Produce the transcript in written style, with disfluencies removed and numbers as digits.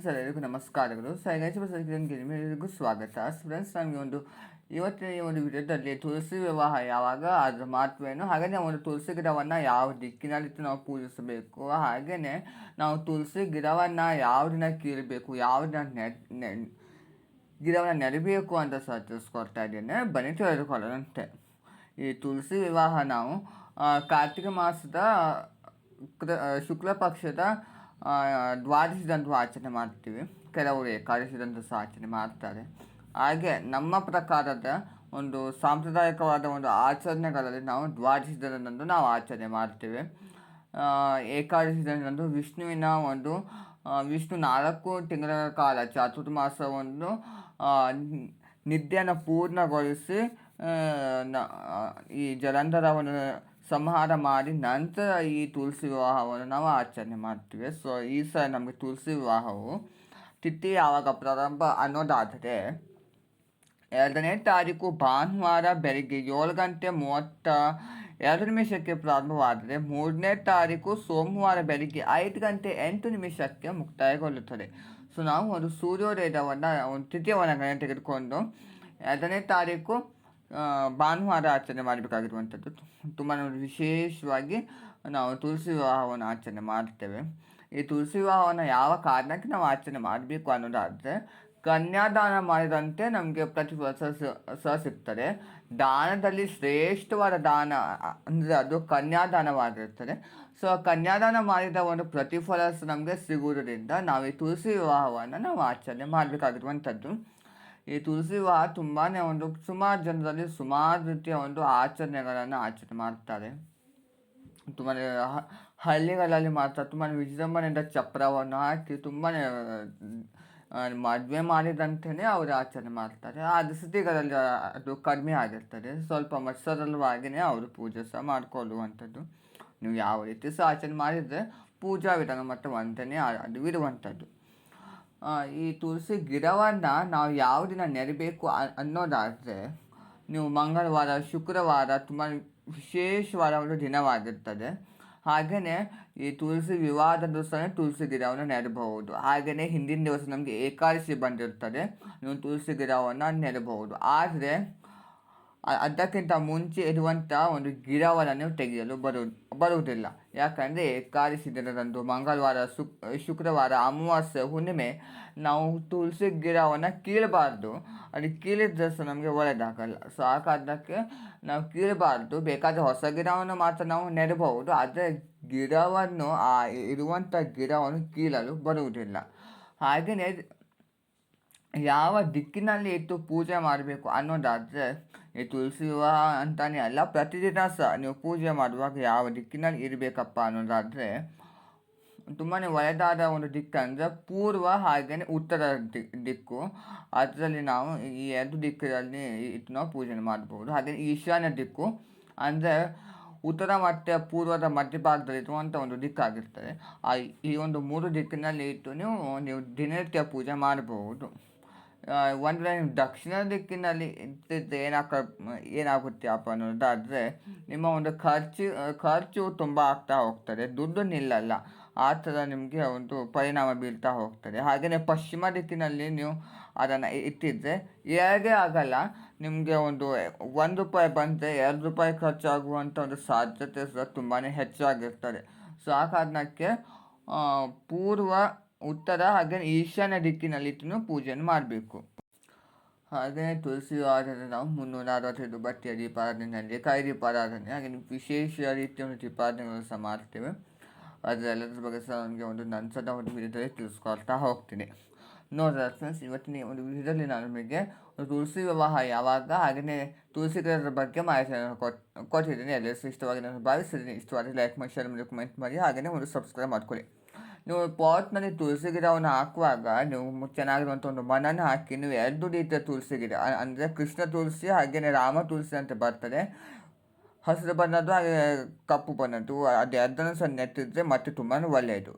Friends ಎಲ್ಲರಿಗೂ ನಮಸ್ಕಾರಗಳು. ಎಲ್ಲರಿಗೂ ಸ್ವಾಗತ. ಫ್ರೆಂಡ್ಸ್, ನಮಗೆ ಇವತ್ತಿನ ಈ ಒಂದು ವಿಡಿಯೋದಲ್ಲಿ ತುಳಸಿ ವಿವಾಹ ಯಾವಾಗ, ಅದರ ಮಹತ್ವೇನು, ಹಾಗೆಯೇ ಒಂದು ತುಳಸಿ ಗಿಡವನ್ನು ಯಾವ ದಿಕ್ಕಿನಲ್ಲಿಟ್ಟು ನಾವು ಪೂಜಿಸಬೇಕು, ಹಾಗೆಯೇ ನಾವು ತುಳಸಿ ಗಿಡವನ್ನು ಯಾವ ದಿನ ಕೀಳಬೇಕು, ಯಾವ ದಿನ ಗಿಡವನ್ನು ನೆಡಬೇಕು ಅಂತ ಸಹ ತಿಳಿಸ್ಕೊಡ್ತಾ ಇದ್ದೇನೆ. ಬನ್ನಿ ತಿಳಿದುಕೊಳ್ಳೋಣಂತೆ. ಈ ತುಳಸಿ ವಿವಾಹ ನಾವು ಕಾರ್ತಿಕ ಮಾಸದ ಶುಕ್ಲ ಪಕ್ಷದ ದ್ವಾದಶಿದಂದು ಆಚರಣೆ ಮಾಡ್ತೀವಿ. ಕೆಲವರು ಏಕಾದಶಿದಂದು ಸಹ ಆಚರಣೆ ಮಾಡ್ತಾರೆ. ಹಾಗೆ ನಮ್ಮ ಪ್ರಕಾರದ ಒಂದು ಸಾಂಪ್ರದಾಯಿಕವಾದ ಒಂದು ಆಚರಣೆಗಳಲ್ಲಿ ನಾವು ದ್ವಾದಶಿ ದಿನದಂದು ನಾವು ಆಚರಣೆ ಮಾಡ್ತೇವೆ. ಏಕಾದಶಿ ದಿನದಂದು ವಿಷ್ಣುವಿನ ವಿಷ್ಣು 4 ತಿಂಗಳ ಕಾಲ ಚಾತುರ್ಮಾಸವನ್ನು ನಿದ್ದೆಯನ್ನು ಪೂರ್ಣಗೊಳಿಸಿ ಈ ಜಲಂಧರವನ್ನು ಸಂಹಾರ ಮಾಡಿ ನಂತರ ಈ ತುಳಸಿ ವಿವಾಹವನ್ನು ನಾವು ಆಚರಣೆ ಮಾಡ್ತೀವಿ. ಸೊ ಈ ಸಲ ನಮಗೆ ತುಳಸಿ ವಿವಾಹವು ತಿಥಿ ಯಾವಾಗ ಪ್ರಾರಂಭ ಅನ್ನೋದಾದರೆ 2ನೇ ತಾರೀಕು ಭಾನುವಾರ ಬೆಳಗ್ಗೆ 7:32 ಪ್ರಾರಂಭವಾದರೆ 3ನೇ ತಾರೀಕು ಸೋಮವಾರ ಬೆಳಗ್ಗೆ 5:08 ಮುಕ್ತಾಯಗೊಳ್ಳುತ್ತದೆ. ಸೊ ನಾವು ಒಂದು ಸೂರ್ಯೋದಯವನ್ನು ಒಂದು ತಿಥಿಯನ್ನು ಗಣನೆ ತೆಗೆದುಕೊಂಡು 2ನೇ ತಾರೀಕು ಭಾನುವಾರ ಆಚರಣೆ ಮಾಡಬೇಕಾಗಿರುವಂಥದ್ದು. ತುಂಬ ವಿಶೇಷವಾಗಿ ನಾವು ತುಳಸಿ ವಿವಾಹವನ್ನು ಆಚರಣೆ ಮಾಡ್ತೇವೆ. ಈ ತುಳಸಿ ವಿವಾಹವನ್ನು ಯಾವ ಕಾರಣಕ್ಕೆ ನಾವು ಆಚರಣೆ ಮಾಡಬೇಕು ಅನ್ನೋದಾದರೆ, ಕನ್ಯಾದಾನ ಮಾಡಿದಂತೆ ನಮಗೆ ಪ್ರತಿಫಲ ಸಹ ಸಿಗ್ತದೆ. ದಾನದಲ್ಲಿ ಶ್ರೇಷ್ಠವಾದ ದಾನ ಅಂದರೆ ಅದು ಕನ್ಯಾದಾನವಾಗಿರ್ತದೆ. ಸೊ ಕನ್ಯಾದಾನ ಮಾಡಿದ ಒಂದು ಪ್ರತಿಫಲ ನಮಗೆ ಸಿಗುವುದರಿಂದ ನಾವು ಈ ತುಳಸಿ ವಿವಾಹವನ್ನು ನಾವು ಆಚರಣೆ ಮಾಡಬೇಕಾಗಿರುವಂಥದ್ದು. ಈ ತುಳಸಿ ವಿವಾಹ ತುಂಬಾ ಸುಮಾರು ಜನರಲ್ಲಿ ಸುಮಾರು ರೀತಿಯ ಆಚರಣೆಗಳನ್ನು ಆಚರಣೆ ಮಾಡ್ತಾರೆ. ತುಂಬಾ ಹಳ್ಳಿಗಳಲ್ಲಿ ಮಾತ್ರ ತುಂಬಾ ವಿಜೃಂಭಣೆಯಿಂದ ಚಪ್ರವನ್ನು ಹಾಕಿ ತುಂಬಾ ಮದುವೆ ಮಾಡಿದಂತೆಯೇ ಅವರು ಆಚರಣೆ ಮಾಡ್ತಾರೆ. ಆದರೆ ಸಿಟಿಗಳಲ್ಲಿ ಅದು ಕಡಿಮೆ ಆಗಿರ್ತದೆ. ಸ್ವಲ್ಪ ಸರಳವಾಗಿಯೇ ಅವರು ಪೂಜೆ ಸಹ ಮಾಡಿಕೊಳ್ಳುವಂಥದ್ದು. ನೀವು ಯಾವ ರೀತಿ ಸಹ ಆಚರಣೆ ಮಾಡಿದರೆ ಪೂಜಾ ವಿಧಾನ ಮತ್ತು ಒಂದನೇ ಅದು ಇರುವಂಥದ್ದು. ಈ ತುಳಸಿ ಗಿಡವನ್ನು ನಾವು ಯಾವ ದಿನ ನೆಡಬೇಕು ಅನ್ನೋದಾದರೆ, ನೀವು ಮಂಗಳವಾರ, ಶುಕ್ರವಾರ ತುಂಬ ವಿಶೇಷವಾದ ಒಂದು ದಿನವಾಗಿರ್ತದೆ. ಹಾಗೆಯೇ ಈ ತುಳಸಿ ವಿವಾಹದಂದು ಸಹ ತುಳಸಿ ಗಿಡವನ್ನು ನೆಡಬಹುದು. ಹಾಗೆಯೇ ಹಿಂದಿನ ದಿವಸ ನಮಗೆ ಏಕಾದಶಿ ಬಂದಿರ್ತದೆ, ನೀವು ತುಳಸಿ ಗಿಡವನ್ನು ನೆಡಬಹುದು. ಆದರೆ ಅದಕ್ಕಿಂತ ಮುಂಚೆ ಇರುವಂಥ ಒಂದು ಗಿಡವನ್ನು ನೀವು ತೆಗೆಯಲು ಬರುವುದಿಲ್ಲ. ಯಾಕಂದರೆ ಏಕಾದಶಿ ದಿನದಂದು ಮಂಗಳವಾರ, ಶುಕ್ರವಾರ, ಅಮಾವಾಸ್ಯೆ, ಹುಣ್ಣಿಮೆ ನಾವು ತುಳಸಿ ಗಿಡವನ್ನು ಕೀಳಬಾರ್ದು. ಅದು ಕೀಳಿದ್ರೆ ಸಹ ನಮಗೆ ಒಳ್ಳೆಯದಾಗಲ್ಲ. ಸೊ ಆ ಕಾರಣಕ್ಕೆ ನಾವು ಕೀಳಬಾರ್ದು. ಬೇಕಾದರೆ ಹೊಸ ಗಿಡವನ್ನು ಮಾತ್ರ ನಾವು ನೆಡಬಹುದು, ಆದರೆ ಗಿಡವನ್ನು ಇರುವಂಥ ಗಿಡವನ್ನು ಕೀಳಲು ಬರುವುದಿಲ್ಲ. ಹಾಗೆಯೇ ಯಾವ ದಿಕ್ಕಿನಲ್ಲಿ ಇಟ್ಟು ಪೂಜೆ ಮಾಡಬೇಕು ಅನ್ನೋದಾದರೆ, ಈ ತುಳಸಿ ವಿವಾಹ ಅಂತಾನೆ ಅಲ್ಲ, ಪ್ರತಿದಿನ ಸಹ ನೀವು ಪೂಜೆ ಮಾಡುವಾಗ ಯಾವ ದಿಕ್ಕಿನಲ್ಲಿ ಇರಬೇಕಪ್ಪ ಅನ್ನೋದಾದರೆ, ತುಂಬಾ ಒಳ್ಳೆಯದಾದ ಒಂದು ದಿಕ್ಕು ಅಂದರೆ ಪೂರ್ವ ಹಾಗೆಯೇ ಉತ್ತರ ದಿಕ್ಕು. ಅದರಲ್ಲಿ ನಾವು ಈ 2 ದಿಕ್ಕಲ್ಲಿ ಇಟ್ಟು ನಾವು ಪೂಜೆ ಮಾಡ್ಬೋದು. ಹಾಗೆಯೇ ಈಶಾನ್ಯ ದಿಕ್ಕು ಅಂದರೆ ಉತ್ತರ ಮತ್ತು ಪೂರ್ವದ ಮಧ್ಯಭಾಗದಲ್ಲಿ ಇರುವಂಥ ಒಂದು ದಿಕ್ಕಾಗಿರ್ತದೆ. ಈ ಒಂದು 3 ದಿಕ್ಕಿನಲ್ಲಿ ಇಟ್ಟು ನೀವು ದಿನನಿತ್ಯ ಪೂಜೆ ಮಾಡಬಹುದು. ಒಂದು ವೇಳೆ ನೀವು ದಕ್ಷಿಣ ದಿಕ್ಕಿನಲ್ಲಿ ಇಟ್ಟಿದ್ದರೆ ಏನಾಗುತ್ತೆ ಅಪ್ಪ ಅನ್ನೋದಾದರೆ, ನಿಮ್ಮ ಒಂದು ಖರ್ಚು ತುಂಬ ಆಗ್ತಾ ಹೋಗ್ತದೆ, ದುಡ್ಡು ನಿಲ್ಲಲ್ಲ. ಆ ಥರ ನಿಮಗೆ ಒಂದು ಪರಿಣಾಮ ಬೀಳ್ತಾ ಹೋಗ್ತದೆ. ಹಾಗೆಯೇ ಪಶ್ಚಿಮ ದಿಕ್ಕಿನಲ್ಲಿ ನೀವು ಅದನ್ನು ಇಟ್ಟಿದ್ದರೆ ಹೇಗೆ ಆಗಲ್ಲ, ನಿಮಗೆ ₹1 ಬಂದರೆ ₹2 ಖರ್ಚಾಗುವಂಥ ಒಂದು ಸಾಧ್ಯತೆ ಸಹ ತುಂಬಾ ಹೆಚ್ಚಾಗಿರ್ತದೆ. ಸೊ ಆ ಕಾರಣಕ್ಕೆ ಪೂರ್ವ, ಉತ್ತರ ಹಾಗೆಯೇ ಈಶಾನ್ಯ ದಿಕ್ಕಿನಲ್ಲಿಟ್ಟು ಪೂಜೆಯನ್ನು ಮಾಡಬೇಕು. ಹಾಗೆಯೇ ತುಳಸಿ ವಿವಾಹದಲ್ಲಿ ನಾವು 365 ಬತ್ತಿಯ ದೀಪಾರಾಧನೆ, ಕೈ ದೀಪಾರಾಧನೆ, ಹಾಗೆ ವಿಶೇಷ ರೀತಿಯ ದೀಪಾರಾಧನೆಗಳು ಸಹ ಮಾಡ್ತೇವೆ. ಅದರೆಲ್ಲದ್ರ ಬಗ್ಗೆ ಸಹ ನನಗೆ ನನ್ನ ಒಂದು ವಿಡಿಯೋದಲ್ಲಿ ತಿಳಿಸ್ಕೊಳ್ತಾ ಹೋಗ್ತೀನಿ. ನೋಡಿದ್ರೆ ಫ್ರೆಂಡ್ಸ್, ಇವತ್ತಿನ ಒಂದು ವಿಡಿಯೋದಲ್ಲಿ ನಾನು ನಿಮಗೆ ತುಳಸಿ ವಿವಾಹ ಯಾವಾಗ, ಹಾಗೆಯೇ ತುಳಸಿ ಗಿಡದ ಬಗ್ಗೆ ಮಾಹಿತಿಯನ್ನು ಕೊಟ್ಟಿದ್ದೀನಿ. ಎಲ್ಲರಿಗೂ ಇಷ್ಟವಾಗಿ ನಾನು ಭಾವಿಸಿದ್ದೀನಿ. ಇಷ್ಟವಾದರೆ ಲೈಕ್ ಮಾಡಿ, ಶೇರ್ ಮಾಡಿ, ಕಮೆಂಟ್ ಮಾಡಿ, ಹಾಗೆಯೇ ಸಬ್ಸ್ಕ್ರೈಬ್ ಮಾಡ್ಕೊಳ್ಳಿ. ನೀವು ಪಾಟ್ನಲ್ಲಿ ತುಳಸಿ ಗಿಡವನ್ನು ಹಾಕುವಾಗ ನೀವು ಚೆನ್ನಾಗಿರುವಂಥ ಒಂದು ಮಣ್ಣನ್ನು ಹಾಕಿ, ನೀವು 2 ರೀತಿಯ ತುಳಸಿ ಗಿಡ ಅಂದರೆ ಕೃಷ್ಣ ತುಳಸಿ ಹಾಗೆಯೇ ರಾಮ ತುಳಸಿ ಅಂತ ಬರ್ತದೆ, ಹಸಿರು ಬಣ್ಣದ್ದು ಹಾಗೆ ಕಪ್ಪು ಬಣ್ಣದ್ದು, ಅದು 2 ಸಹ ನೆಟ್ಟಿದ್ರೆ ಮತ್ತೆ ತುಂಬಾ ಒಳ್ಳೆಯದು.